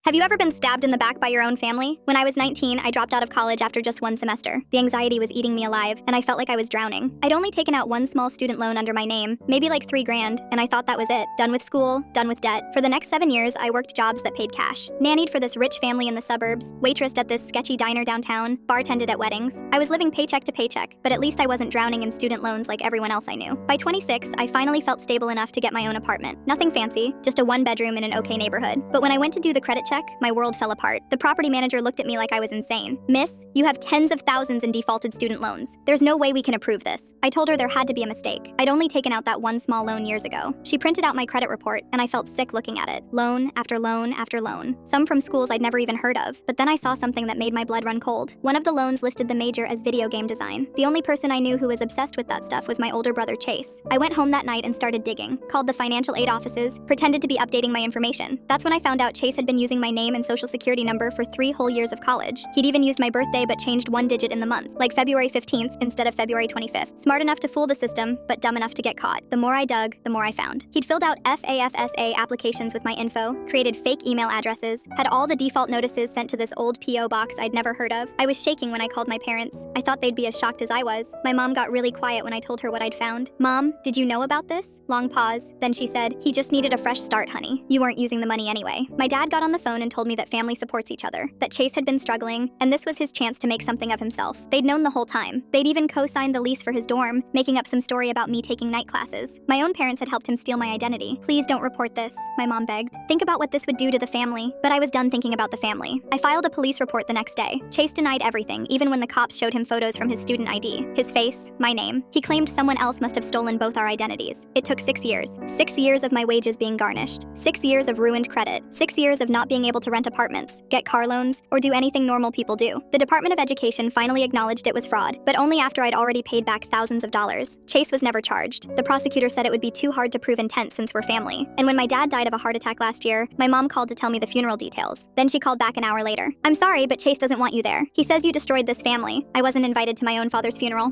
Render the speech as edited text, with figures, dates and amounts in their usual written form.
Have you ever been stabbed in the back by your own family? When I was 19, I dropped out of college after just one semester. The anxiety was eating me alive, and I felt like I was drowning. I'd only taken out one small student loan under my name, maybe like $3,000, and I thought that was it. Done with school, done with debt. For the next 7 years, I worked jobs that paid cash. Nannied for this rich family in the suburbs, waitressed at this sketchy diner downtown, bartended at weddings. I was living paycheck to paycheck, but at least I wasn't drowning in student loans like everyone else I knew. By 26, I finally felt stable enough to get my own apartment. Nothing fancy, just a one-bedroom in an okay neighborhood. But when I went to do the credit check, my world fell apart. The property manager looked at me like I was insane. "Miss, you have tens of thousands in defaulted student loans. There's no way we can approve this." I told her there had to be a mistake. I'd only taken out that one small loan years ago. She printed out my credit report, and I felt sick looking at it. Loan after loan after loan. Some from schools I'd never even heard of. But then I saw something that made my blood run cold. One of the loans listed the major as video game design. The only person I knew who was obsessed with that stuff was my older brother Chase. I went home that night and started digging. Called the financial aid offices, pretended to be updating my information. That's when I found out Chase had been using my name and social security number for 3 whole years of college. He'd even used my birthday but changed one digit in the month, like February 15th instead of February 25th. Smart enough to fool the system, but dumb enough to get caught. The more I dug, the more I found. He'd filled out FAFSA applications with my info, created fake email addresses, had all the default notices sent to this old P.O. box I'd never heard of. I was shaking when I called my parents. I thought they'd be as shocked as I was. My mom got really quiet when I told her what I'd found. "Mom, did you know about this?" Long pause. Then she said, "He just needed a fresh start, honey. You weren't using the money anyway." My dad got on the phone and told me that family supports each other, that Chase had been struggling, and this was his chance to make something of himself. They'd known the whole time. They'd even co-signed the lease for his dorm, making up some story about me taking night classes. My own parents had helped him steal my identity. "Please don't report this," my mom begged. "Think about what this would do to the family." But I was done thinking about the family. I filed a police report the next day. Chase denied everything, even when the cops showed him photos from his student ID. His face, my name. He claimed someone else must have stolen both our identities. It took 6 years. 6 years of my wages being garnished. 6 years of ruined credit. 6 years of not being able to rent apartments, get car loans, or do anything normal people do. The Department of Education finally acknowledged it was fraud, but only after I'd already paid back thousands of dollars. Chase was never charged. The prosecutor said it would be too hard to prove intent since we're family. And when my dad died of a heart attack last year, my mom called to tell me the funeral details. Then she called back an hour later. "I'm sorry, but Chase doesn't want you there. He says you destroyed this family." I wasn't invited to my own father's funeral.